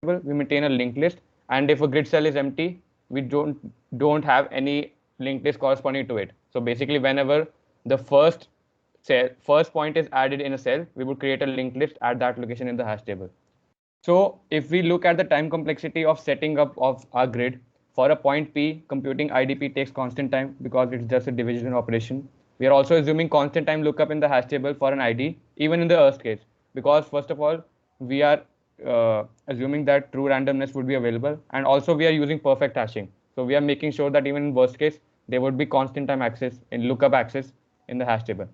table, we maintain a linked list, and if a grid cell is empty, we don't have any linked list corresponding to it. So basically, whenever the first point is added in a cell, we would create a linked list at that location in the hash table. So if we look at the time complexity of setting up of our grid, for a point P, computing IDP takes constant time because it's just a division operation. We are also assuming constant time lookup in the hash table for an ID, even in the worst case, because first of all, we are assuming that true randomness would be available, and also we are using perfect hashing. So we are making sure that even in worst case, there would be constant time access in lookup access in the hash table.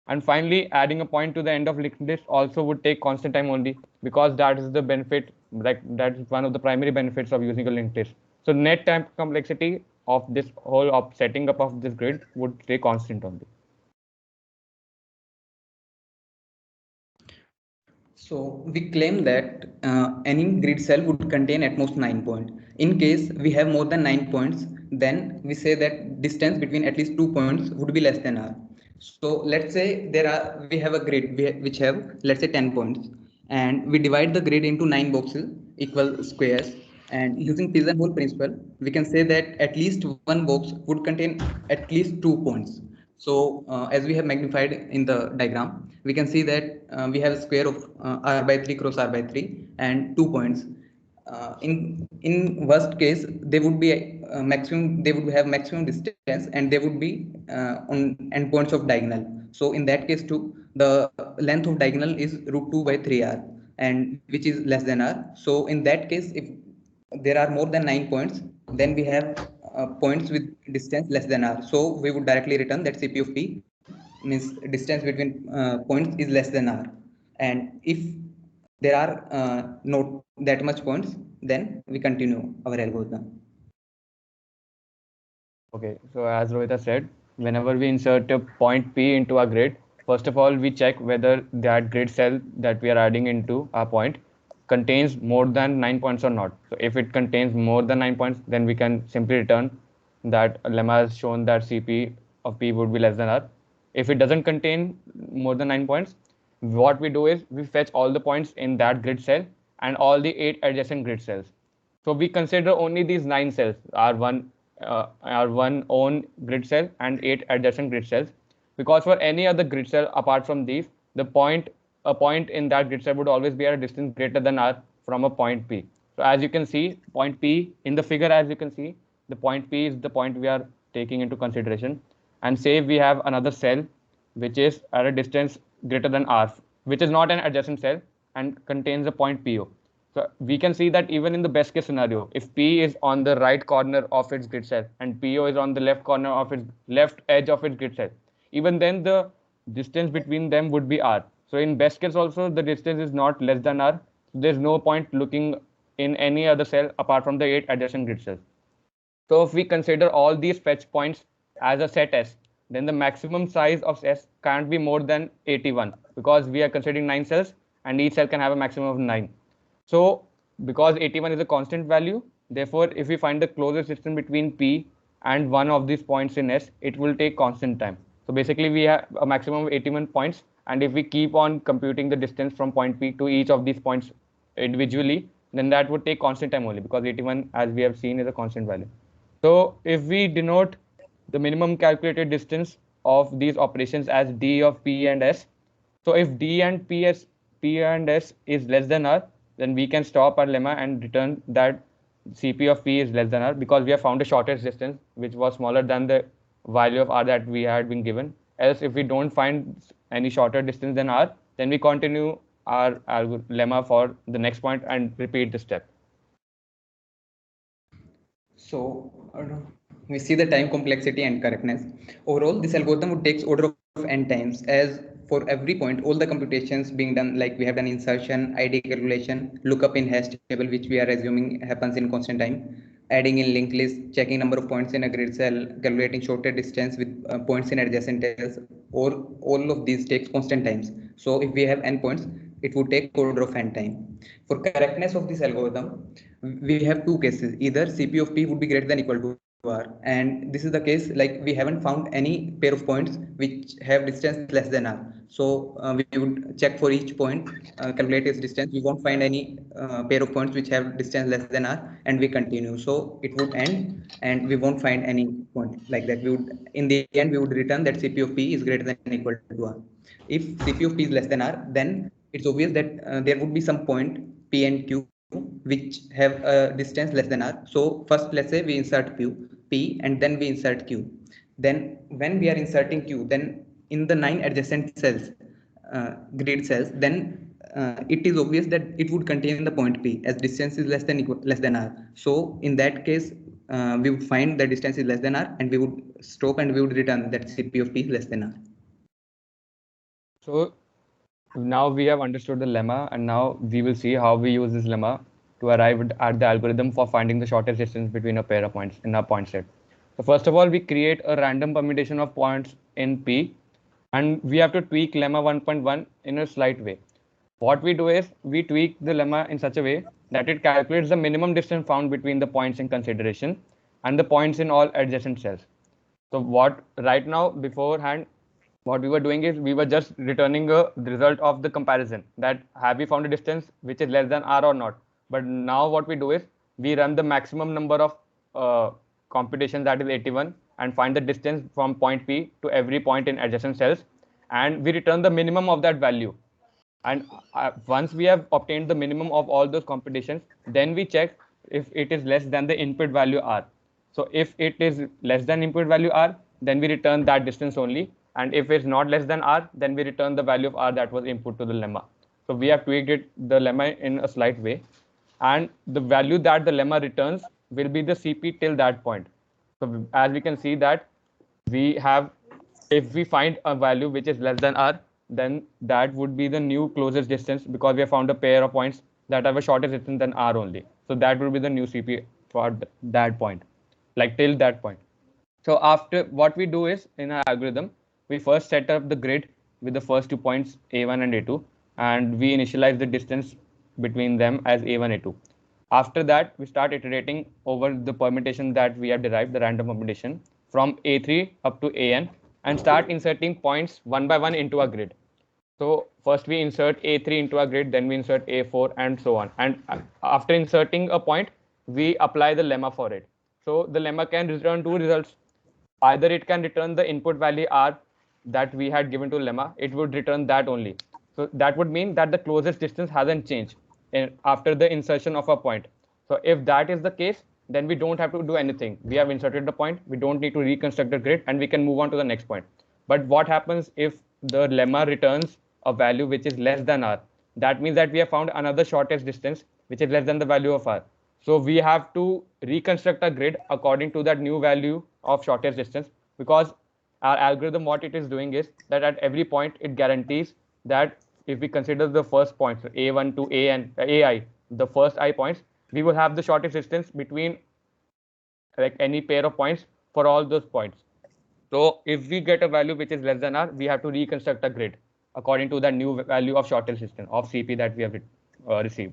And finally, adding a point to the end of linked list also would take constant time only, because that is the benefit, like that's one of the primary benefits of using a linked list. So net time complexity of this whole setting up of this grid would stay constant only. So we claim that any grid cell would contain at most 9 points. In case we have more than 9 points, then we say that distance between at least 2 points would be less than r. So let's say we have a grid which have, let's say, 10 points, and we divide the grid into 9 boxes equal squares, and using pigeonhole principle we can say that at least one box would contain at least 2 points. So as we have magnified in the diagram, we can see that we have a square of r by 3 cross r by 3 and 2 points. In worst case, they would be maximum. They would have maximum distance, and they would be on endpoints of diagonal. So in that case too, the length of diagonal is root 2 by 3r, and which is less than r. So in that case, if there are more than 9 points, then we have points with distance less than r. So we would directly return that CP of p means distance between points is less than r. And if there are not that much points, then we continue our algorithm. Okay, so as Rohita said, whenever we insert a point P into our grid, first of all, we check whether that grid cell that we are adding into our point contains more than 9 points or not. So if it contains more than 9 points, then we can simply return that lemma has shown that CP of P would be less than R. If it doesn't contain more than 9 points, what we do is we fetch all the points in that grid cell and all the 8 adjacent grid cells. So we consider only these 9 cells, our one own grid cell and 8 adjacent grid cells, because for any other grid cell apart from these, a point in that grid cell would always be at a distance greater than r from a point P. So as you can see, point P in the figure, as you can see, the point P is the point we are taking into consideration. And say we have another cell which is at a distance greater than r, which is not an adjacent cell and contains a point PO. So we can see that even in the best case scenario, if P is on the right corner of its grid cell and PO is on the left corner of its left edge of its grid cell, even then the distance between them would be R. So in best case also, the distance is not less than R. So there's no point looking in any other cell apart from the 8 adjacent grid cells. So if we consider all these fetch points as a set S, then the maximum size of S can't be more than 81, because we are considering 9 cells and each cell can have a maximum of 9. So because 81 is a constant value, therefore if we find the closest distance between P and one of these points in S, it will take constant time. So basically we have a maximum of 81 points, and if we keep on computing the distance from point P to each of these points individually, then that would take constant time only, because 81, as we have seen, is a constant value. So if we denote the minimum calculated distance of these operations as d of P and S, so if d and P and S is less than R, then we can stop our lemma and return that CP of P is less than R, because we have found a shortest distance which was smaller than the value of R that we had been given. Else, if we don't find any shorter distance than R, then we continue our lemma for the next point and repeat the step. So we see the time complexity and correctness. Overall, this algorithm would take order of n times, as for every point, all the computations being done, like we have done insertion, ID calculation, lookup in hash table, which we are assuming happens in constant time, adding in linked list, checking number of points in a grid cell, calculating shorter distance with points in adjacent cells, or all of these takes constant times. So if we have n points, it would take order of n time. For correctness of this algorithm, we have two cases. Either CP of P would be greater than equal to R, R, and this is the case like we haven't found any pair of points which have distance less than R. So we would check for each point, calculate its distance. We won't find any pair of points which have distance less than R, and we continue. So it would end, and we won't find any point like that. We would, in the end, we would return that CP of P is greater than equal to R. If CP of P is less than R, then it's obvious that there would be some point P and Q which have a distance less than R. So first, let's say we insert P and then we insert Q. Then when we are inserting Q, then in the 9 adjacent cells, grid cells, then it is obvious that it would contain the point P as distance is less than R. So in that case, we would find the distance is less than R, and we would stop and we would return that CP of P is less than R. So now we have understood the lemma, and now we will see how we use this lemma to arrive at the algorithm for finding the shortest distance between a pair of points in our point set. So first of all, we create a random permutation of points in P, and we have to tweak lemma 1.1 in a slight way. What we do is we tweak the lemma in such a way that it calculates the minimum distance found between the points in consideration and the points in all adjacent cells. So what right now beforehand, what we were doing is we were just returning the result of the comparison, that have we found a distance which is less than R or not. But now what we do is we run the maximum number of computations, that is 81, and find the distance from point P to every point in adjacent cells, and we return the minimum of that value. And once we have obtained the minimum of all those computations, then we check if it is less than the input value R. So if it is less than input value R, then we return that distance only. And if it's not less than R, then we return the value of R that was input to the lemma. So we have tweaked the lemma in a slight way. And the value that the lemma returns will be the CP till that point. So as we can see that we have, if we find a value which is less than R, then that would be the new closest distance, because we have found a pair of points that have a shorter distance than R only. So that would be the new CP for that point, like till that point. So after, what we do is in our algorithm, we first set up the grid with the first 2 points A1 and A2, and we initialize the distance between them as A1, A2. After that, we start iterating over the permutation that we have derived, the random permutation, from A3 up to AN, and start inserting points one by one into our grid. So first we insert A3 into our grid, then we insert A4, and so on. And after inserting a point, we apply the lemma for it. So the lemma can return two results. Either it can return the input value R that we had given to lemma, it would return that only. So that would mean that the closest distance hasn't changed after the insertion of a point. So if that is the case, then we don't have to do anything. We have inserted the point, we don't need to reconstruct the grid, and we can move on to the next point. But what happens if the lemma returns a value which is less than R? That means that we have found another shortest distance which is less than the value of R. So we have to reconstruct a grid according to that new value of shortest distance, because our algorithm, what it is doing is that at every point it guarantees that if we consider the first points, so A1 to AI, the first I points, we will have the shortest distance between like any pair of points for all those points. So if we get a value which is less than R, we have to reconstruct a grid according to the new value of shortest distance of CP that we have received.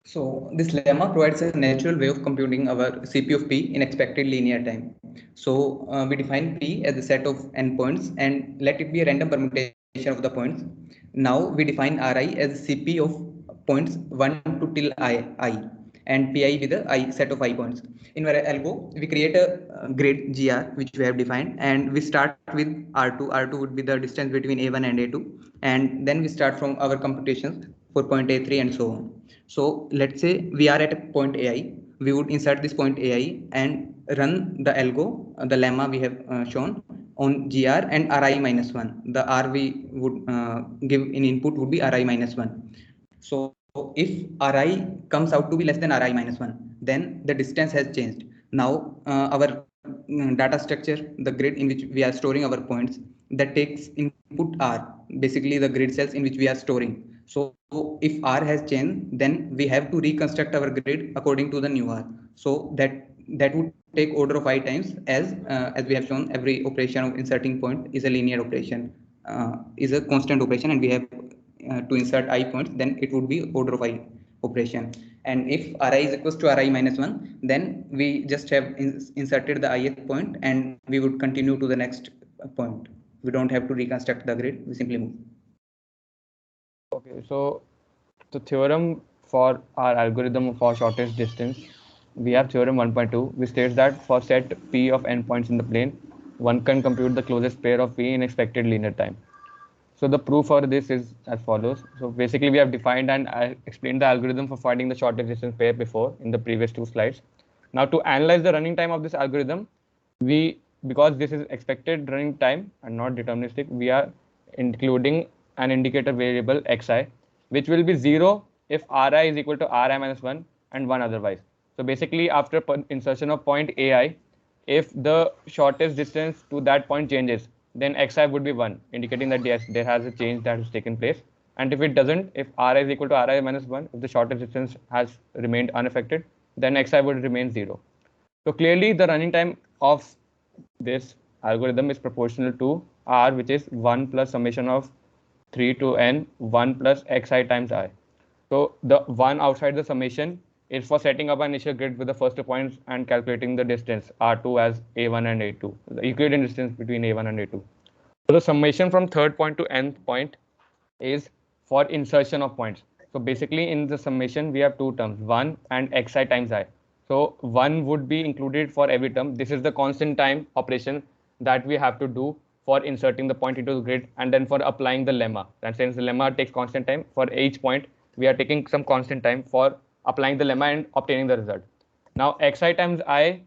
So this lemma provides a natural way of computing our CP of P in expected linear time. So we define P as a set of n points and let it be a random permutation of the points. Now we define Ri as CP of points 1 to till I and Pi with a I set of I points. In our algo, we create a grid GR which we have defined, and we start with R2. R2 would be the distance between A1 and A2, and then we start from our computations for point A3 and so on. So let's say we are at a point AI, we would insert this point AI and run the algo, the lemma we have shown on GR and Ri minus 1. The R we would give in input would be Ri minus 1. So if Ri comes out to be less than Ri minus 1, then the distance has changed. Now our data structure, the grid in which we are storing our points, that takes input R, basically the grid cells in which we are storing. So if R has changed, then we have to reconstruct our grid according to the new R. So that would take order of I times, as we have shown, every operation of inserting point is a linear operation, is a constant operation, and we have to insert I points, then it would be order of I operation. And if Ri is equals to Ri minus 1, then we just have inserted the ith point and we would continue to the next point. We don't have to reconstruct the grid, we simply move. Okay, so the theorem for our algorithm for shortest distance, we have theorem 1.2, which states that for set P of n points in the plane, one can compute the closest pair of P in expected linear time. So the proof for this is as follows. So basically we have defined and I explained the algorithm for finding the shortest distance pair before in the previous two slides. Now to analyze the running time of this algorithm, because this is expected running time and not deterministic, we are including an indicator variable xi, which will be 0 if ri is equal to ri minus 1 and 1 otherwise. So basically after insertion of point ai, if the shortest distance to that point changes, then xi would be 1, indicating that yes, there has a change that has taken place. And if it doesn't, if ri is equal to ri minus 1, if the shortest distance has remained unaffected, then xi would remain 0. So clearly the running time of this algorithm is proportional to r, which is 1 plus summation of 3 to n 1 plus xi times I. So the 1 outside the summation is for setting up an initial grid with the first 2 points and calculating the distance r2 as a1 and a2, the Euclidean distance between a1 and a2. So the summation from third point to nth point is for insertion of points. So basically in the summation we have two terms, 1 and xi times I. So 1 would be included for every term. This is the constant time operation that we have to do for inserting the point into the grid and then for applying the lemma. And since the lemma takes constant time, for each point we are taking some constant time for applying the lemma and obtaining the result. Now xi times I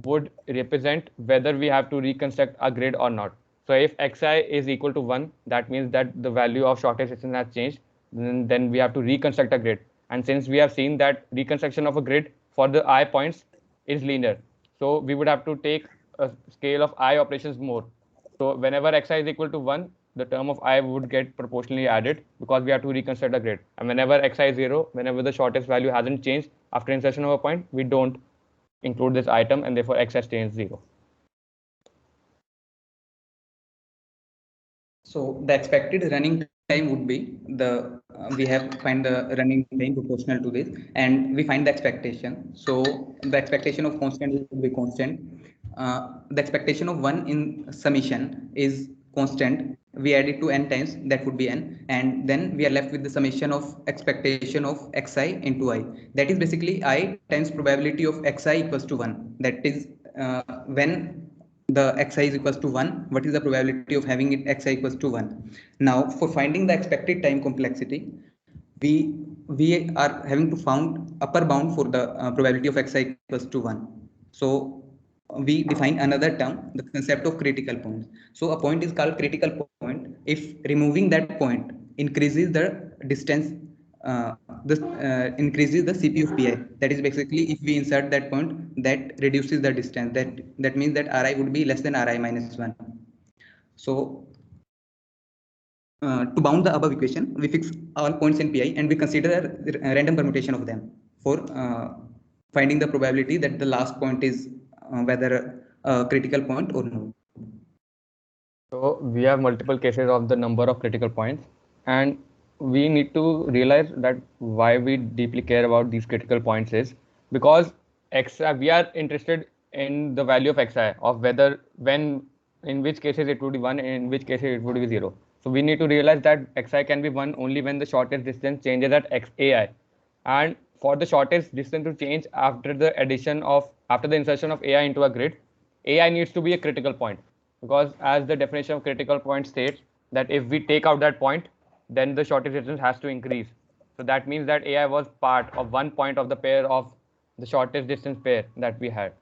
would represent whether we have to reconstruct a grid or not. So if xi is equal to 1, that means that the value of shortest distance has changed. Then we have to reconstruct a grid. And since we have seen that reconstruction of a grid for the I points is linear, so we would have to take a scale of I operations more. So whenever xi is equal to 1, the term of I would get proportionally added because we have to reconstruct a grid. And whenever xi is 0, whenever the shortest value hasn't changed after insertion of a point, we don't include this item and therefore xi stays 0. So the expected running time would be we have find the running time proportional to this, and we find the expectation. So the expectation of constant would be constant. The expectation of 1 in summation is constant. We add it to n times, that would be n, and then we are left with the summation of expectation of xi into I. That is basically I times probability of xi equals to 1. That is when the xi is equals to 1, what is the probability of having it xi equals to 1. Now for finding the expected time complexity, we are having to found upper bound for the probability of xi equals to 1. So we define another term, the concept of critical points. So a point is called critical point if removing that point increases the distance, this increases the CP of PI. That is basically if we insert that point, that reduces the distance. That means that Ri would be less than Ri minus 1. So to bound the above equation, we fix all points in PI and we consider a random permutation of them for finding the probability that the last point is whether a critical point or no. So we have multiple cases of the number of critical points, and we need to realize that why we deeply care about these critical points is because we are interested in the value of xi, of whether in which cases it would be 1 and in which cases it would be 0. So we need to realize that xi can be 1 only when the shortest distance changes at xai, and for the shortest distance to change after the insertion of ai into a grid, ai needs to be a critical point, because as the definition of critical point states that if we take out that point, then the shortest distance has to increase. So that means that ai was part of one point of the pair of the shortest distance pair that we had.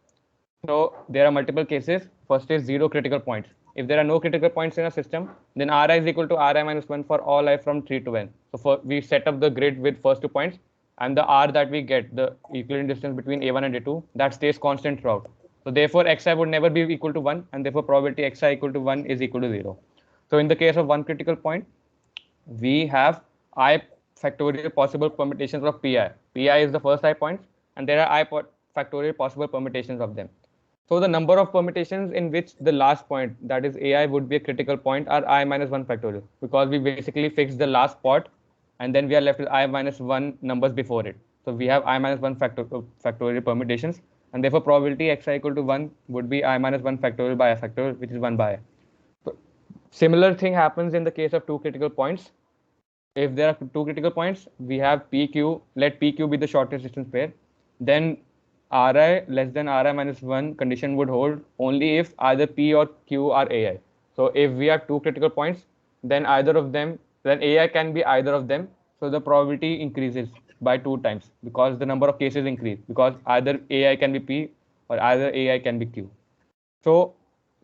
So there are multiple cases. First is 0 critical points. If there are no critical points in a system, then Ri is equal to Ri minus 1 for all I from 3 to n. So we set up the grid with first 2 points, and the R that we get, the Euclidean distance between A1 and A2, that stays constant throughout. So therefore xi would never be equal to 1, and therefore probability xi equal to 1 is equal to 0. So in the case of one critical point, we have I factorial possible permutations of pi. Pi is the first I points, and there are I factorial possible permutations of them. So the number of permutations in which the last point, that is ai, would be a critical point are I minus 1 factorial, because we basically fix the last part and then we are left with I minus 1 numbers before it. So we have I minus 1 factorial permutations, and therefore probability xi equal to 1 would be I minus 1 factorial by I factorial, which is 1 by I. So similar thing happens in the case of two critical points. If there are two critical points, we have PQ, let PQ be the shortest distance pair, then Ri less than Ri minus 1 condition would hold only if either P or Q are AI. So if we have two critical points, then then AI can be either of them. So the probability increases by 2 times because the number of cases increase, because either AI can be P or either AI can be Q. So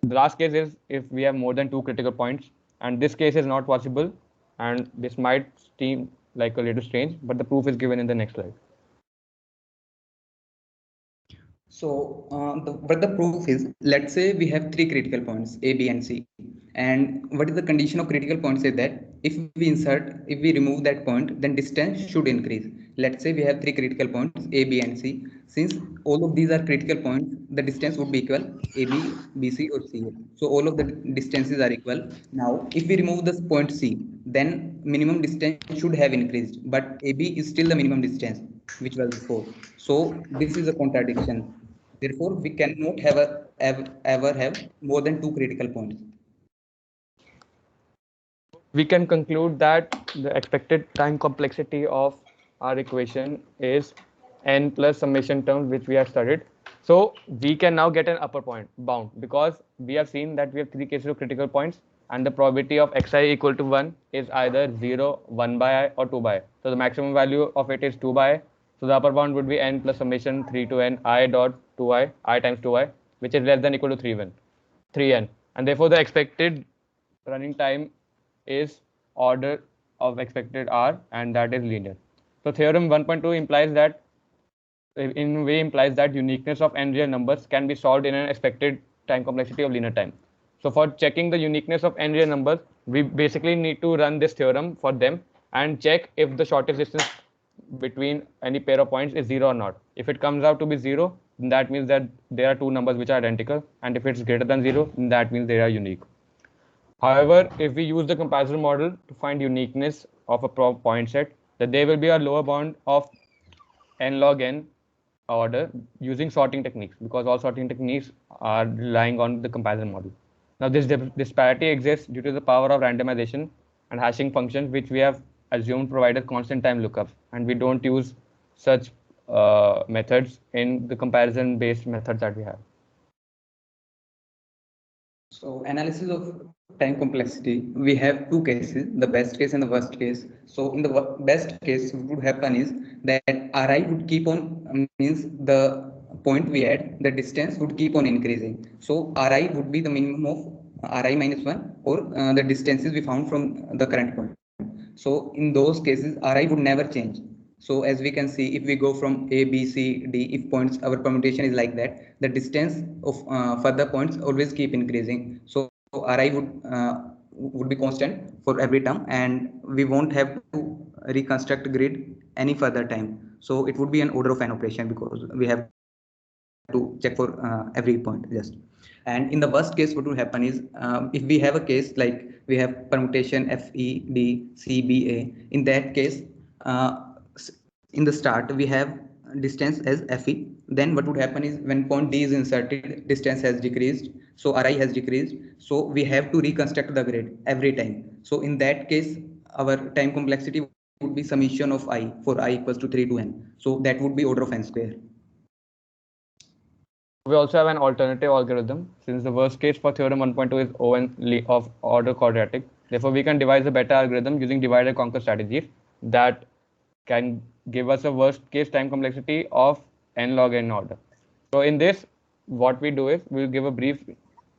the last case is if we have more than two critical points, and this case is not possible, and this might seem like a little strange, but the proof is given in the next slide. So, but the proof is, let's say we have three critical points, A, B, and C. And what is the condition of critical point? Say that if we remove that point, then distance should increase. Let's say we have three critical points, A, B, and C. Since all of these are critical points, the distance would be equal, A, B, B, C, or C. So all of the distances are equal. Now, if we remove this point C, then minimum distance should have increased, but AB is still the minimum distance, which was before. So this is a contradiction. Therefore, we cannot ever have more than two critical points. We can conclude that the expected time complexity of our equation is n plus summation terms which we have studied. So we can now get an upper point bound, because we have seen that we have three cases of critical points, and the probability of xi equal to 1 is either 0, 1 by I, or 2 by I. So the maximum value of it is 2 by I. So the upper bound would be n plus summation 3 to n I dot 2i, I times 2i, which is less than equal to 3n. And therefore the expected running time is order of expected R, and that is linear. So theorem 1.2 implies that, in a way, implies that uniqueness of n real numbers can be solved in an expected time complexity of linear time. So for checking the uniqueness of n real numbers, we basically need to run this theorem for them and check if the shortest distance between any pair of points is 0 or not. If it comes out to be 0, then that means that there are two numbers which are identical, and if it's greater than 0, then that means they are unique. However, if we use the comparison model to find uniqueness of a point set, then there will be a lower bound of n log n order using sorting techniques, because all sorting techniques are relying on the comparison model. Now, this disparity exists due to the power of randomization and hashing functions, which we have assumed provided constant time lookups, and we don't use such methods in the comparison based methods that we have. So analysis of time complexity, we have two cases, the best case and the worst case. So in the best case, what would happen is that Ri would keep on, means the point we had, the distance would keep on increasing. So Ri would be the minimum of Ri minus 1, or the distances we found from the current point. So in those cases, Ri would never change. So as we can see, if we go from A, B, C, D, if points, our permutation is like that, the distance of further points always keep increasing. So Ri would be constant for every term, and we won't have to reconstruct grid any further time. So it would be an order of n operation, because we have to check for every point just. And in the worst case, what will happen is, if we have a case like we have permutation F, E, D, C, B, A, in that case, in the start we have distance as Fe. Then what would happen is, when point D is inserted, distance has decreased, so Ri has decreased, so we have to reconstruct the grid every time. So in that case, our time complexity would be summation of I for I equals to 3 to n. So that would be order of n square. We also have an alternative algorithm, since the worst case for theorem 1.2 is O(n) of order quadratic. Therefore, we can devise a better algorithm using divide and conquer strategies that can give us a worst case time complexity of n log n order. So in this, what we do is we'll give a brief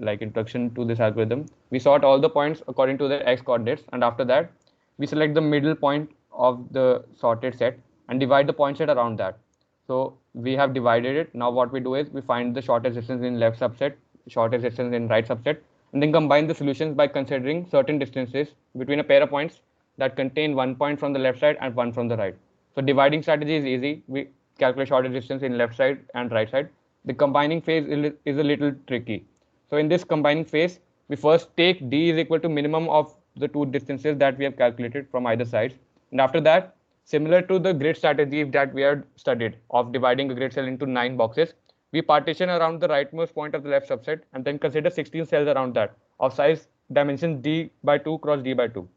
introduction to this algorithm. We sort all the points according to their x coordinates, and after that, we select the middle point of the sorted set and divide the point set around that. So we have divided it. Now what we do is we find the shortest distance in left subset, shortest distance in right subset, and then combine the solutions by considering certain distances between a pair of points that contain 1 point from the left side and 1 from the right. So dividing strategy is easy. We calculate shortest distance in left side and right side. The combining phase is a little tricky. So in this combining phase, we first take D is equal to minimum of the two distances that we have calculated from either side. And after that, Similar to the grid strategy that we had studied of dividing a grid cell into 9 boxes, we partition around the rightmost point of the left subset and then consider 16 cells around that of size dimension d by 2 cross d by 2.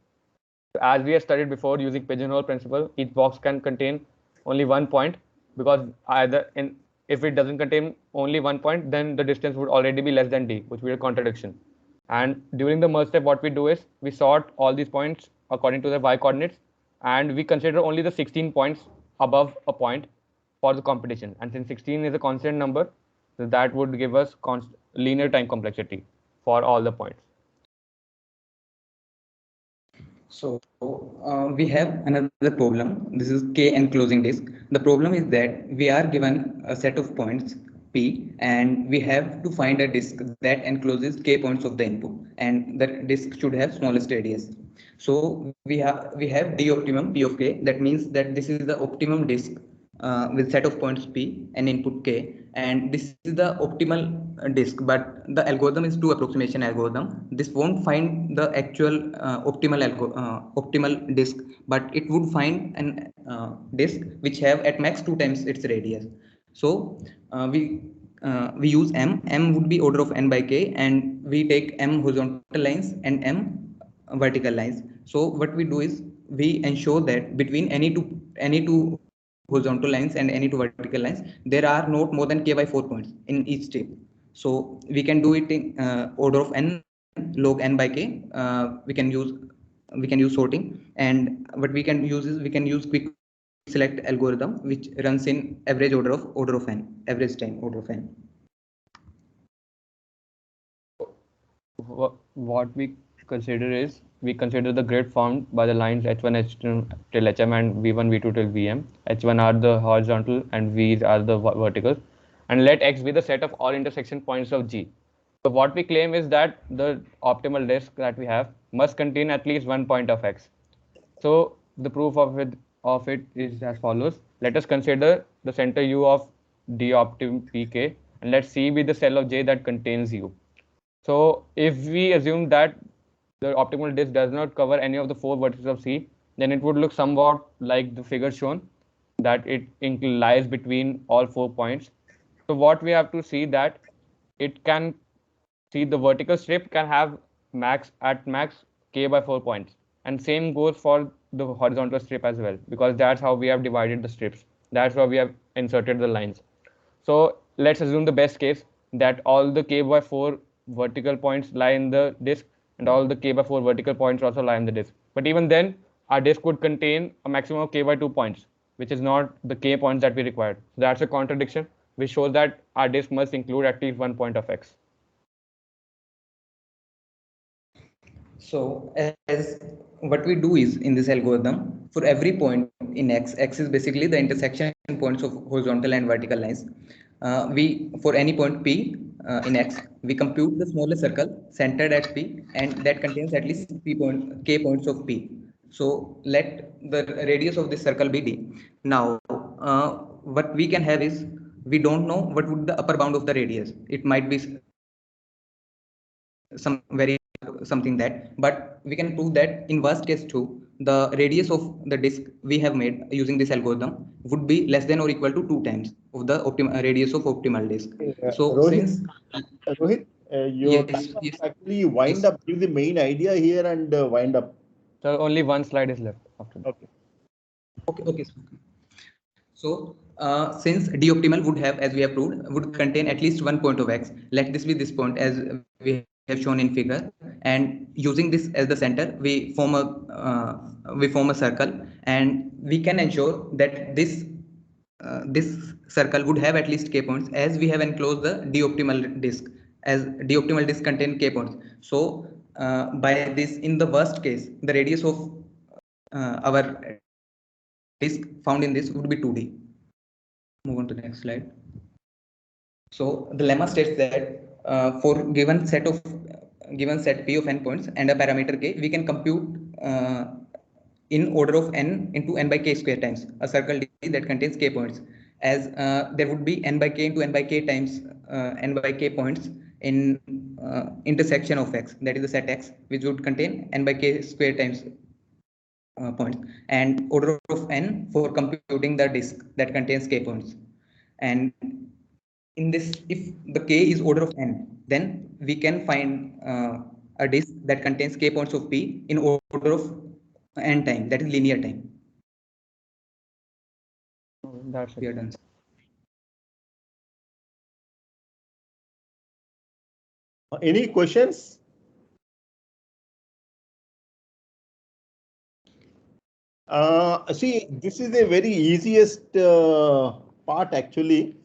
As we have studied before using pigeonhole principle, each box can contain only 1 point, because if it doesn't contain only 1 point, then the distance would already be less than d, which would be a contradiction. And during the merge step, what we do is we sort all these points according to their y coordinates, and we consider only the 16 points above a point for the competition. And since 16 is a constant number, so that would give us linear time complexity for all the points. So we have another problem. This is K enclosing disk. The problem is that we are given a set of points P, and we have to find a disk that encloses K points of the input, and the disk should have smallest radius. So we have D optimum P of K. That means that this is the optimum disk with set of points P and input K, and this is the optimal disk, but the algorithm is two approximation algorithm. This won't find the actual optimal disk, but it would find an disk which have at max 2 times its radius. So we use m would be order of n by k, and we take m horizontal lines and m vertical lines. So what we do is we ensure that between any two horizontal lines and any two vertical lines, there are not more than k by 4 points in each step. So we can do it in order of n log n by k. We can use sorting, and what we can use is we can use quick select algorithm, which runs in average order of n, average time order of n. What we consider is we consider the grid formed by the lines h1, h2 till hm and v1, v2 till vm. h1 are the horizontal and v's are the vertical, and let x be the set of all intersection points of G. So what we claim is that the optimal disk that we have must contain at least 1 point of x. So the proof of it is as follows. Let us consider the center U of D optim pk, and let C be the cell of J that contains U. So if we assume that the optimal disk does not cover any of the 4 vertices of C, then it would look somewhat like the figure shown, that it lies between all 4 points. So what we have to see that it can see the vertical strip can have max k by 4 points, and same goes for the horizontal strip as well, because that's how we have divided the strips. That's how we have inserted the lines. So let's assume the best case that all the k by 4 vertical points lie in the disk, and all the k by 4 vertical points also lie in the disk. But even then, our disk would contain a maximum of k by 2 points, which is not the k points that we required. So that's a contradiction, which shows that our disk must include at least 1 point of x. So as what we do is in this algorithm, for every point in x is basically the intersection points of horizontal and vertical lines. We for any point p in x, we compute the smallest circle centered at p, and that contains at least k points of p. So let the radius of this circle be d. Now what we can have is we don't know what would the upper bound of the radius. It might be some very something that, but we can prove that in worst case too, the radius of the disk we have made using this algorithm would be less than or equal to 2 times of the radius of optimal disk. So Rohit, since Rohit, your yes, actually wind up. Give the main idea here and wind up. So only one slide is left after that. Okay. So since D optimal would have, as we have proved, would contain at least 1 point of x. Let this be this point as we have shown in figure, and using this as the center, we form a circle, and we can ensure that this circle would have at least k points, as we have enclosed the D optimal disk, as D optimal disk contain k points. So by this, in the worst case, the radius of our disk found in this would be 2D. Move on to the next slide. So the lemma states that for given set p of n points and a parameter k, we can compute in order of n into n by k square times a circle D that contains k points, as there would be n by k into n by k times n by k points in intersection of x, that is the set x, which would contain n by k square times points, and order of n for computing the disk that contains k points. And in this, if the k is order of n, then we can find a disk that contains k points of p in order of n time, that is linear time. That's We it. are done. Any questions? See, this is a very easiest part actually,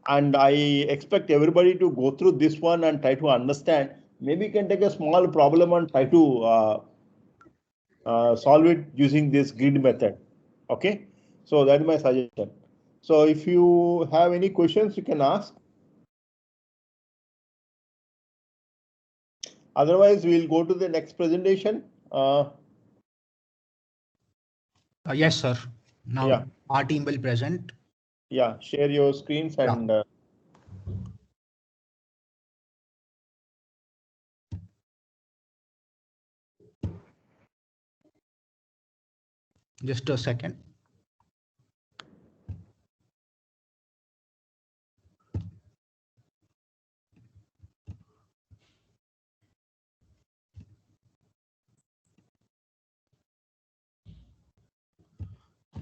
and I expect everybody to go through this one and try to understand. Maybe you can take a small problem and try to solve it using this grid method. Okay, so that is my suggestion. So if you have any questions, you can ask. Otherwise, we'll go to the next presentation. Yes, sir. Now Yeah. our team will present. Yeah, share your screens and. Just a second.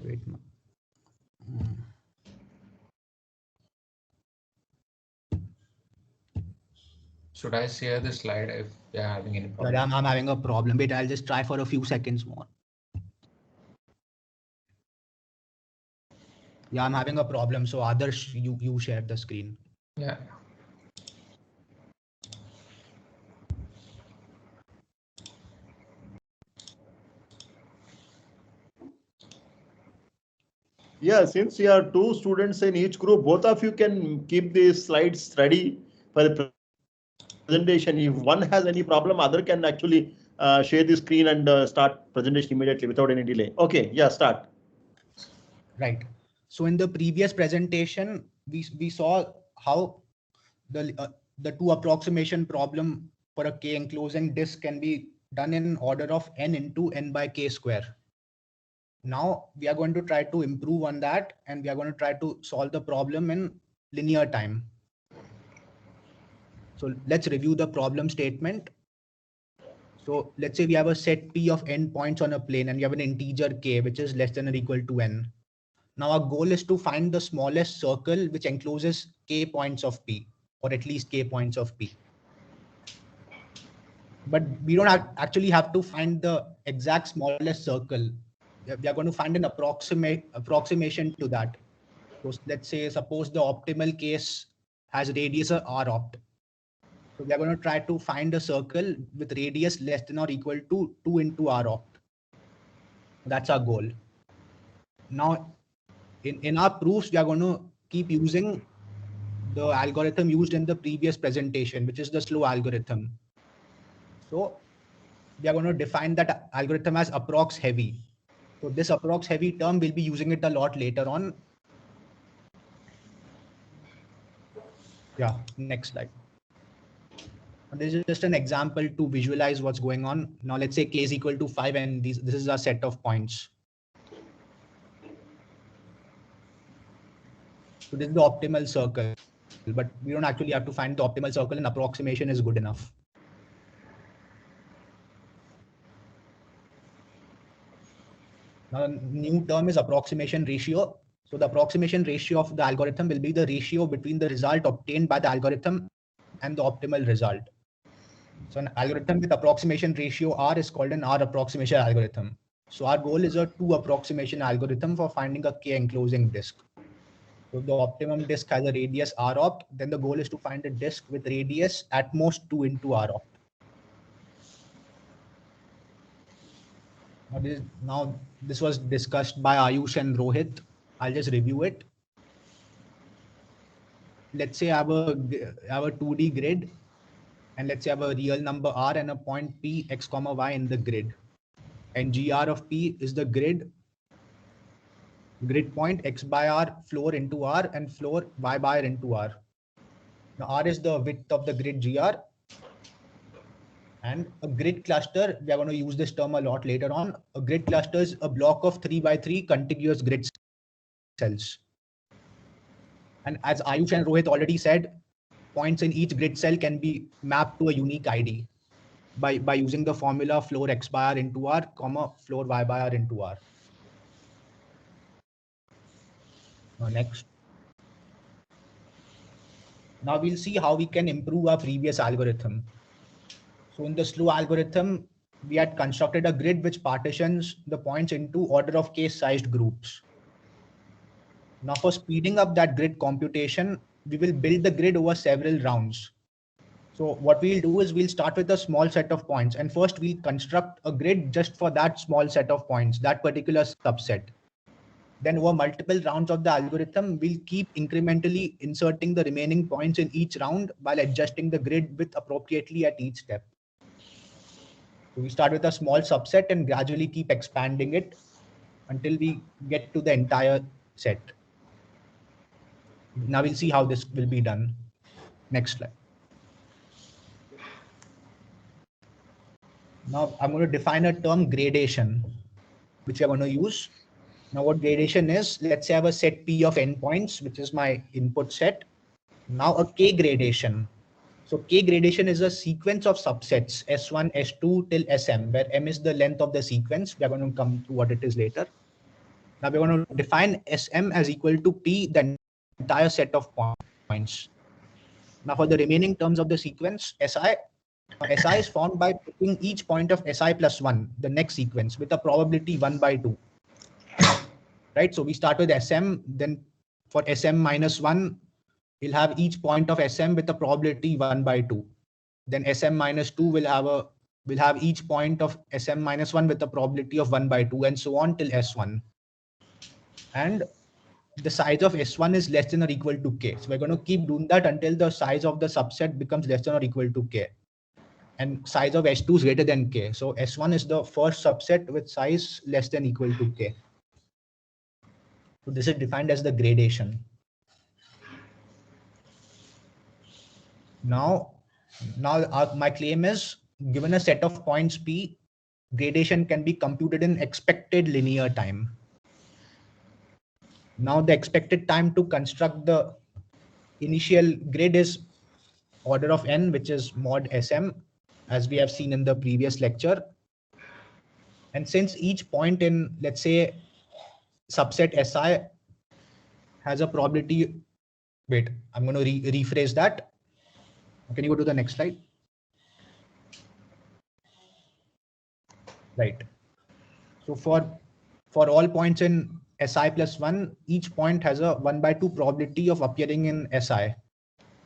Wait. Should I share the slide if they are having any problem? I'm having a problem. Wait, I'll just try for a few seconds more. Yeah, I'm having a problem. So Adarsh, you share the screen. Yeah. Yeah, since you are two students in each group, both of you can keep these slides ready for the presentation. If one has any problem, other can actually share the screen and start presentation immediately without any delay. Okay, yeah, start. Right. So in the previous presentation, we saw how the two approximation problem for a k enclosing disk can be done in order of n into n by k square. Now we are going to try to improve on that, and we are going to try to solve the problem in linear time. So let's review the problem statement. So let's say we have a set P of n points on a plane, and we have an integer k which is less than or equal to n. Now our goal is to find the smallest circle which encloses k points of P, or at least k points of P. But we don't actually have to find the exact smallest circle. We are going to find an approximation to that. So let's say, suppose the optimal case has radius of r opt. So we are going to try to find a circle with radius less than or equal to 2 into r opt. That's our goal. Now, in our proofs, we are going to keep using the algorithm used in the previous presentation, which is the slow algorithm. So we are going to define that algorithm as approx heavy. So this approx heavy term, we'll be using it a lot later on. Yeah, next slide. This is just an example to visualize what's going on. Now let's say k is equal to 5, and this is our set of points. So this is the optimal circle, but we don't actually have to find the optimal circle, and approximation is good enough. Now, the new term is approximation ratio. So the approximation ratio of the algorithm will be the ratio between the result obtained by the algorithm and the optimal result. So an algorithm with approximation ratio R is called an R approximation algorithm. So our goal is a 2 approximation algorithm for finding a k enclosing disk. So if the optimum disk has a radius r opt, then the goal is to find a disk with radius at most 2 into r opt. Now this was discussed by Ayush and Rohit. I'll just review it. Let's say I have a 2D grid, and let's say I have a real number r and a point p x comma y in the grid, and gr of p is the grid point x by r floor into r and floor y by r into r. Now r is the width of the grid gr, And a grid cluster, we are going to use this term a lot later on. A grid cluster is a block of 3 by 3 contiguous grid cells. And as Ayush and Rohit already said, points in each grid cell can be mapped to a unique ID by using the formula floor x by r into r, comma floor y by r into r. Next. Now we'll see how we can improve our previous algorithm. So in the slow algorithm, we had constructed a grid which partitions the points into order of case sized groups. Now for speeding up that grid computation, we will build the grid over several rounds. So what we'll do is we'll start with a small set of points, and first we'll construct a grid just for that small set of points, that particular subset. Then over multiple rounds of the algorithm, we'll keep incrementally inserting the remaining points in each round while adjusting the grid width appropriately at each step. So we start with a small subset and gradually keep expanding it until we get to the entire set. Now we'll see how this will be done. Next slide. Now I'm going to define a term gradation, which I'm going to use. Now what gradation is, let's say I have a set P of endpoints, which is my input set. Now a K gradation. So K gradation is a sequence of subsets S1, S2 till Sm, where M is the length of the sequence. We are going to come to what it is later. Now we're going to define Sm as equal to P, the entire set of points. Now for the remaining terms of the sequence, Si is formed by picking each point of Si plus 1, the next sequence, with a probability 1 by 2. Right? So we start with Sm, then for Sm minus 1, we'll have each point of Sm with a probability 1 by 2. Then Sm minus 2 will have each point of Sm minus 1 with a probability of 1 by 2, and so on till S1. And the size of S1 is less than or equal to K. So we're going to keep doing that until the size of the subset becomes less than or equal to K. And size of S2 is greater than K. So S1 is the first subset with size less than or equal to K. So this is defined as the gradation. Now my claim is, given a set of points P, gradation can be computed in expected linear time. Now the expected time to construct the initial grid is order of n, which is mod Sm, as we have seen in the previous lecture. And since each point in, let's say, subset Si has a probability, wait, I'm going to rephrase that. Can you go to the next slide? Right. So for all points in Si plus 1, each point has a 1 by 2 probability of appearing in Si.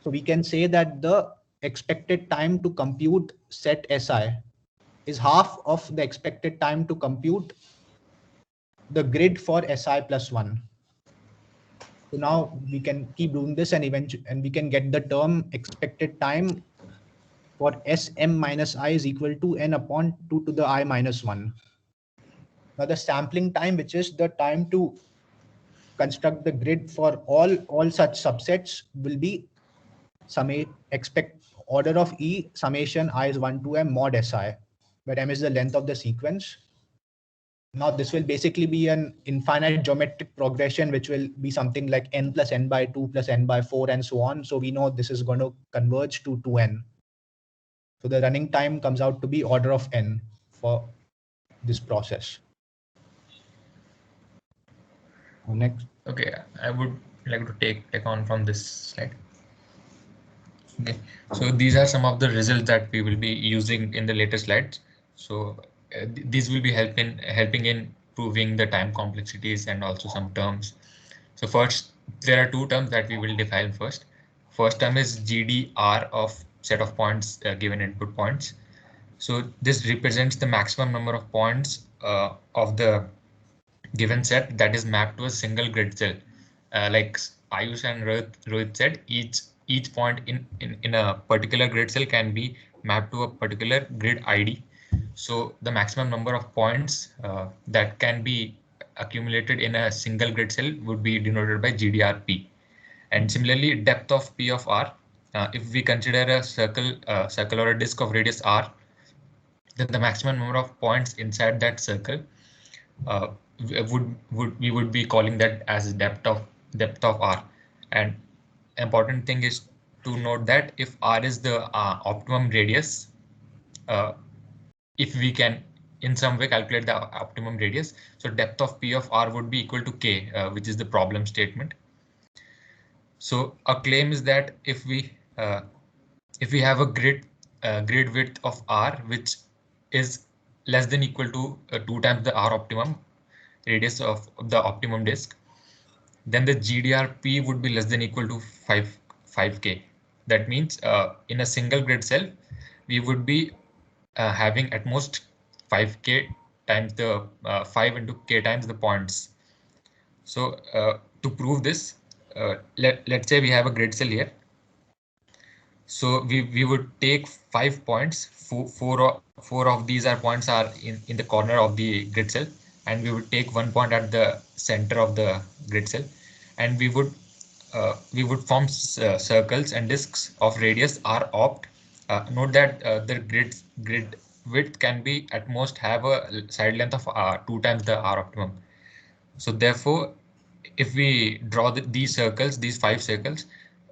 So we can say that the expected time to compute set Si is half of the expected time to compute the grid for Si plus 1. So now we can keep doing this and we can get the term expected time for Sm minus I is equal to n upon 2 to the I minus 1. Now the sampling time, which is the time to construct the grid for all such subsets, will be order of E summation I is 1 to m mod Si, where m is the length of the sequence. Now this will basically be an infinite geometric progression, which will be something like n plus n by 2 plus n by 4 and so on. So we know this is going to converge to 2n. So the running time comes out to be order of n for this process. Next. Okay, I would like to take on from this slide. Okay, so these are some of the results that we will be using in the later slides. So these will be helping in proving the time complexities and also some terms. So first, there are two terms that we will define first. First term is GDR of set of points given input points. So this represents the maximum number of points of the given set that is mapped to a single grid cell. Like Ayush and Rohit said, each point in a particular grid cell can be mapped to a particular grid ID. So the maximum number of points that can be accumulated in a single grid cell would be denoted by GDRP. And similarly, depth of P of R, if we consider a circle or a disk of radius R, then the maximum number of points inside that circle we would be calling that as depth of R. And important thing is to note that if R is the optimum radius, if we can in some way calculate the optimum radius, so depth of P of R would be equal to K, which is the problem statement. So our claim is that if we have a grid width of R which is less than equal to 2 times the R optimum radius of the optimum disk, then the GDRP would be less than equal to 5K. That means in a single grid cell, we would be having at most 5K times the 5 into K times the points. So to prove this, let's say we have a grid cell here. So we would take 5 points. Four of these points are in the corner of the grid cell, and we would take 1 point at the center of the grid cell, and we would form circles and disks of radius R opt. Note that the grid width can be at most have a side length of 2 times the R optimum. So therefore, if we draw these circles, these 5 circles,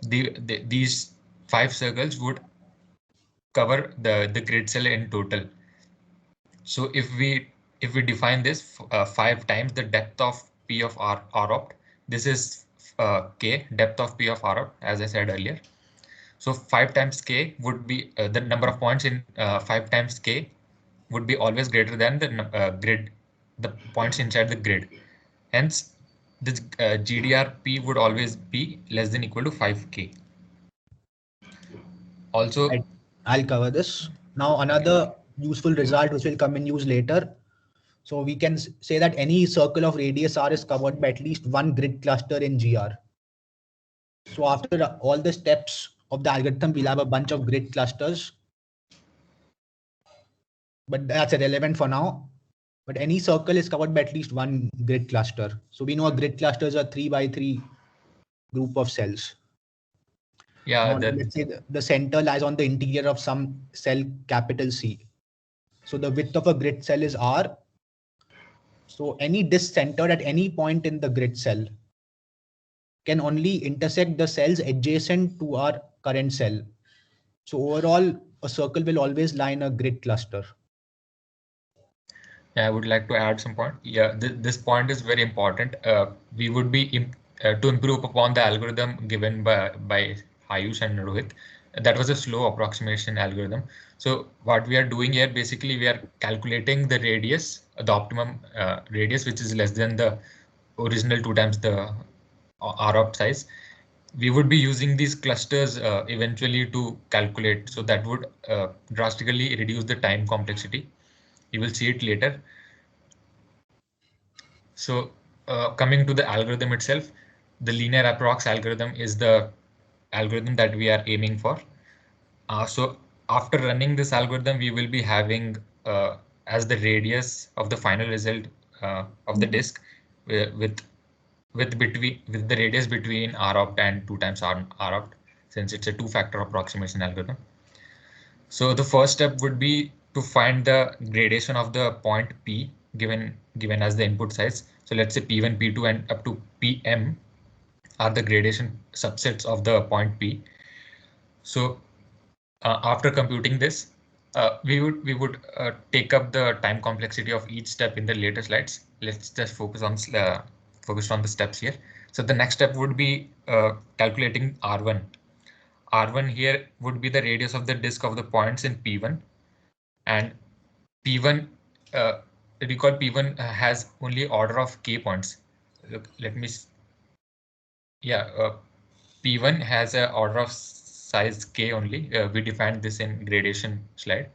these 5 circles would cover the grid cell in total. So if we define this 5 times the depth of P of R opt, this is K, depth of P of R opt, as I said earlier. So 5 times K would be the number of points in 5 times K would be always greater than the points inside the grid. Hence, this GDRP would always be less than equal to 5K. Also, I'll cover this. Now, another useful result which will come in use later. So we can say that any circle of radius R is covered by at least one grid cluster in GR. So after all the steps of the algorithm, we'll have a bunch of grid clusters. But that's irrelevant for now. But any circle is covered by at least one grid cluster. So we know a grid cluster is a 3 by 3 group of cells. yeah, Now, let's say the center lies on the interior of some cell capital C. So the width of a grid cell is R. So any disk centered at any point in the grid cell can only intersect the cells adjacent to our current cell. So overall, a circle will always lie in a grid cluster. I would like to add some point. Yeah, this point is very important. We would be to improve upon the algorithm given by Ayush and Rohit. That was a slow approximation algorithm. So what we are doing here, basically, we are calculating the radius, the optimum radius, which is less than the original 2 times the R opt size. We would be using these clusters eventually to calculate. So that would drastically reduce the time complexity. You will see it later. So coming to the algorithm itself, the linear approx algorithm is the algorithm that we are aiming for. So after running this algorithm, we will be having as the radius of the final result of the disk with the radius between R opt and 2 times R opt, since it's a 2-factor approximation algorithm. So the first step would be to find the gradation of the point P given as the input size. So let's say P1, P2, and up to Pm are the gradation subsets of the point P. So after computing this, we would take up the time complexity of each step in the later slides. Let's just focus on the steps here. So the next step would be calculating R1. R1 here would be the radius of the disk of the points in P1, and P1, recall P1 has only order of K points. Look, let me, P1 has an order of size K only. We defined this in gradation slide.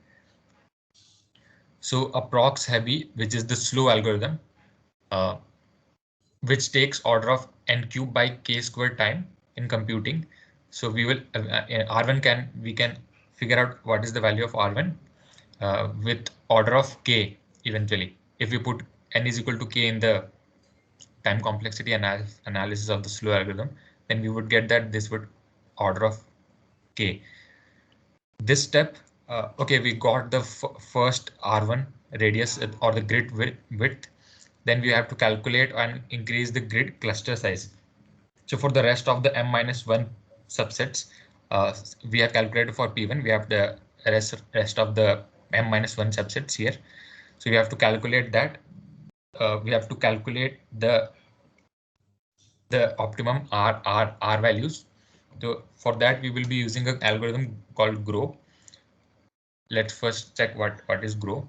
So approx heavy, which is the slow algorithm, which takes order of n cube by K squared time in computing. So we will R1 we can figure out what is the value of R1 with order of K eventually. If we put n is equal to K in the time complexity analysis of the slow algorithm, then we would get that this would order of K. This step Okay, we got the first R1 radius or the grid width. Then we have to calculate and increase the grid cluster size. So for the rest of the m-1 subsets, we have calculated for P1. We have the rest of the m-1 subsets here. So we have to calculate that. We have to calculate the optimum R values. So for that, we will be using an algorithm called GROW. Let's first check what is GROW.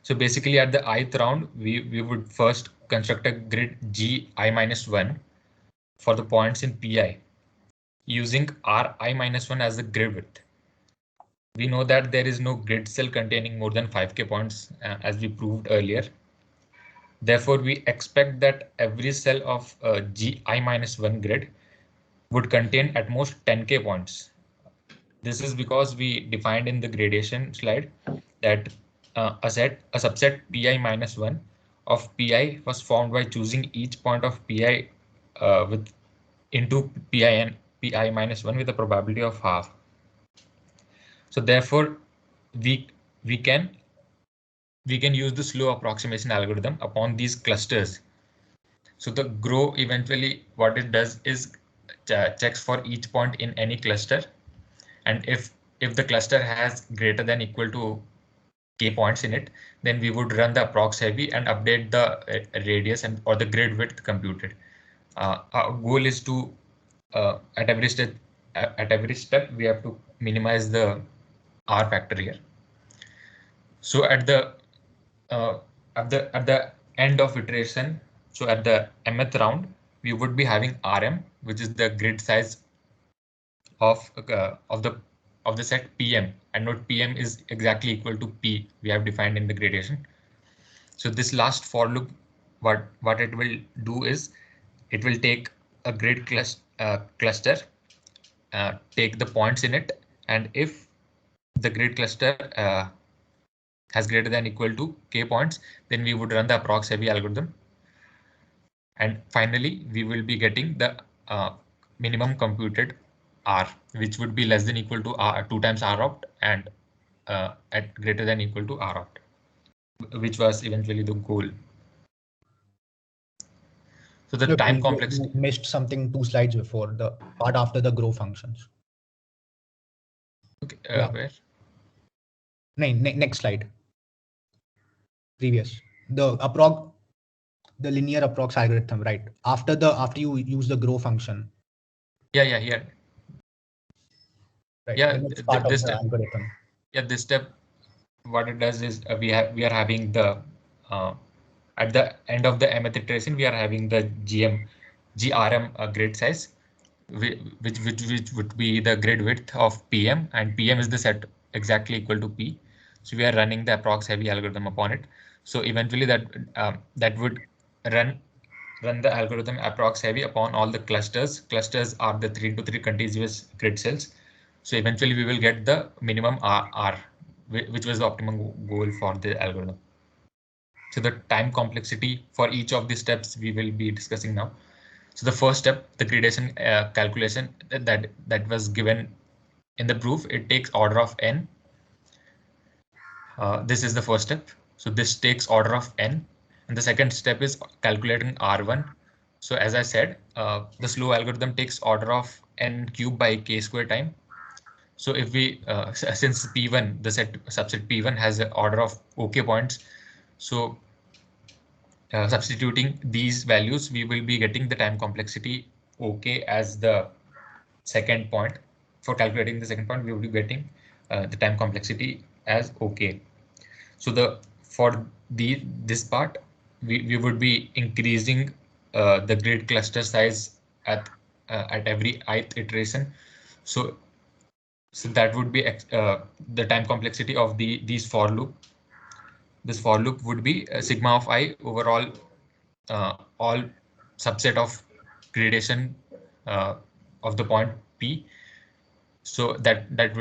So basically at the ith round, we would first construct a grid Gi-1 for the points in Pi using Ri-1 as the grid width. We know that there is no grid cell containing more than 5k points as we proved earlier. Therefore, we expect that every cell of Gi-1 grid would contain at most 10k points. This is because we defined in the gradation slide that a subset Pi-1 of Pi was formed by choosing each point of Pi into Pi-1 with a probability of half. So therefore, we can use the slow approximation algorithm upon these clusters. So the GROW eventually what it does is checks for each point in any cluster, and if the cluster has greater than equal to k points in it, then we would run the approx heavy and update the radius or the grid width computed. Our goal is to at every step we have to minimize the R factor here. So at the end of iteration, so at the mth round, we would be having RM, which is the grid size of the set PM, and note PM is exactly equal to P we have defined in the gradation. So this last for loop, what it will do is it will take a grid cluster, take the points in it, and if the grid cluster has greater than equal to k points, then we would run the approx heavy algorithm. And finally, we will be getting the minimum computed R, which would be less than equal to 2 times R opt and at greater than equal to R opt, which was eventually the goal. So the time complexity. You missed something 2 slides before, the part after the GROW functions. Okay, Yeah. where? Next slide. Previous. The linear approx algorithm, right? After you use the GROW function. Yeah, here. Right. Yeah, Part of this the step. algorithm. Yeah, this step, what it does is we are having the at the end of the mth iteration, we are having the GRM grid size, which would be the grid width of PM, and PM is the set exactly equal to P. So we are running the approx heavy algorithm upon it. So eventually that would run the algorithm approx heavy upon all the clusters. Clusters are the 3 to 3 contiguous grid cells. So eventually we will get the minimum R, which was the optimum goal for the algorithm. So the time complexity for each of the steps we will be discussing now. So the first step, the gradation calculation that was given in the proof, it takes order of n. This is the first step. So this takes order of n. And the second step is calculating R1. So as I said, the slow algorithm takes order of n cubed by k square time. So if we, since P1, the subset P1 has an order of OK points, so substituting these values, we will be getting the time complexity OK as the second point. For calculating the second point, we will be getting the time complexity as OK. So for this part, we would be increasing the grid cluster size at every ith iteration. So that would be the time complexity of these for loop. This for loop would be sigma of I over all subset of gradation of the point P. So that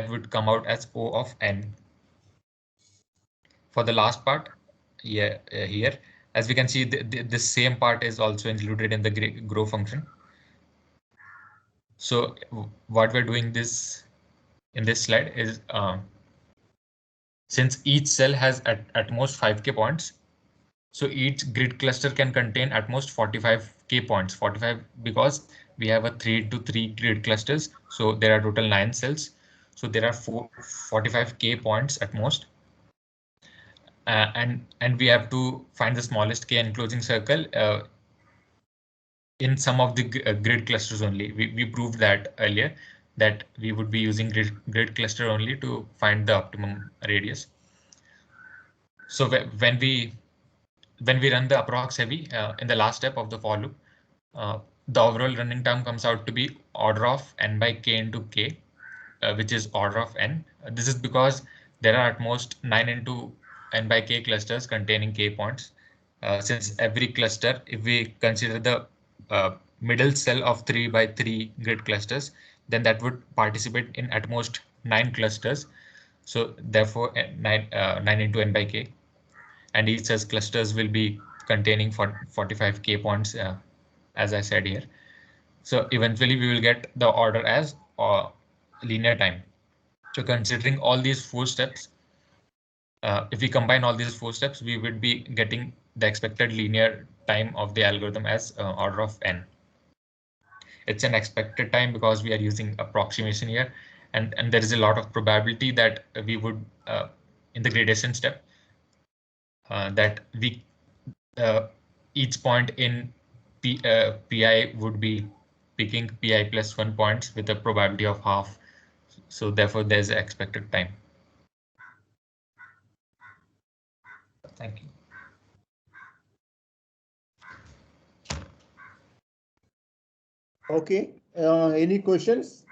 would come out as O of n. For the last part, here, as we can see, this same part is also included in the GROW function. So what we're doing this in this slide is since each cell has at most 5k points, so each grid cluster can contain at most 45k points. 45 because we have a 3 to 3 grid clusters, so there are total 9 cells. So there are 45k points at most. And we have to find the smallest k enclosing circle in some of the grid clusters only. We proved that earlier, that we would be using grid cluster only to find the optimum radius. So when we run the approx heavy in the last step of the for loop, the overall running time comes out to be order of n by k into k, which is order of n. This is because there are at most 9 into n by k clusters containing k points. Since every cluster, if we consider the middle cell of 3 by 3 grid clusters, then that would participate in at most 9 clusters. So therefore 9 into n by k, and each such clusters will be containing 45k points, as I said here. So eventually we will get the order as linear time. So considering all these 4 steps, if we combine all these 4 steps, we would be getting the expected linear time of the algorithm as order of n. It's an expected time because we are using approximation here, and there is a lot of probability that we would in the gradation step that we each point in pi would be picking pi plus 1 points with a probability of half. So therefore there's an expected time. Thank you. Okay, any questions?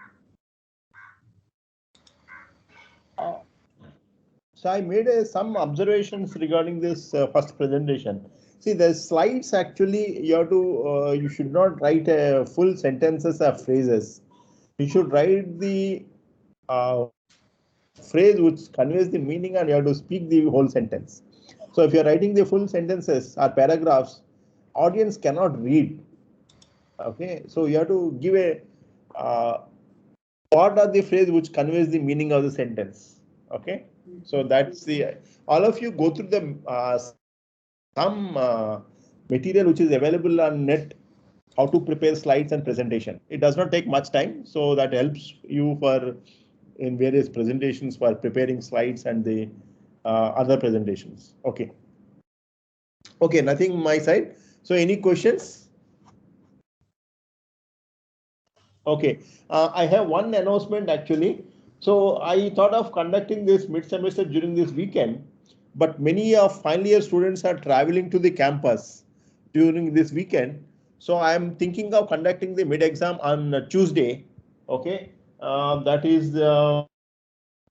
So I made some observations regarding this first presentation. See, the slides actually you should not write full sentences or phrases. You should write the phrase which conveys the meaning, and you have to speak the whole sentence. So if you're writing the full sentences or paragraphs, audience cannot read. Okay, so you have to give a part of the phrase which conveys the meaning of the sentence. Okay, so that's the all of you go through the some material which is available on net, how to prepare slides and presentation. It does not take much time, so that helps you for in various presentations for preparing slides and the other presentations. Okay. Okay, nothing my side. So any questions? Okay, I have one announcement actually. So I thought of conducting this mid-semester during this weekend, but many of final year students are traveling to the campus during this weekend. So I am thinking of conducting the mid-exam on Tuesday. Okay, that is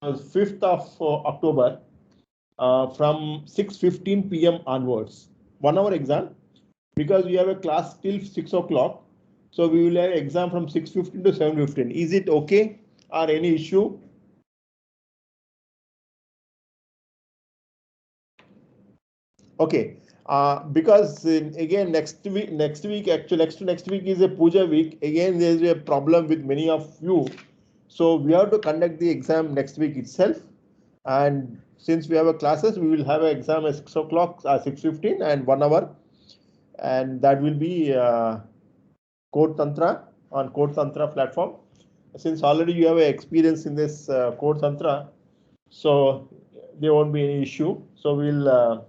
5th of October from 6:15 p.m. onwards. 1 hour exam, because we have a class till 6 o'clock. So we will have exam from 6:15 to 7:15. Is it okay or any issue? Okay, because again next week actually next week is a puja week. Again, there is a problem with many of you. So we have to conduct the exam next week itself. And since we have a classes, we will have an exam at 6 o'clock, 6:15 and 1 hour. And that will be Code Tantra on Code Tantra platform. Since already you have experience in this Code Tantra, so there won't be any issue. So we'll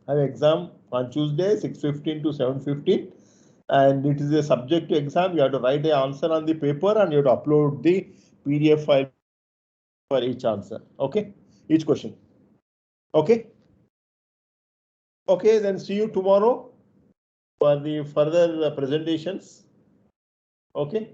have exam on Tuesday 6:15 to 7:15, and it is a subjective exam. You have to write an answer on the paper and you have to upload the PDF file for each answer. Okay, each question. Okay. Okay, then see you tomorrow for the further presentations. Okay.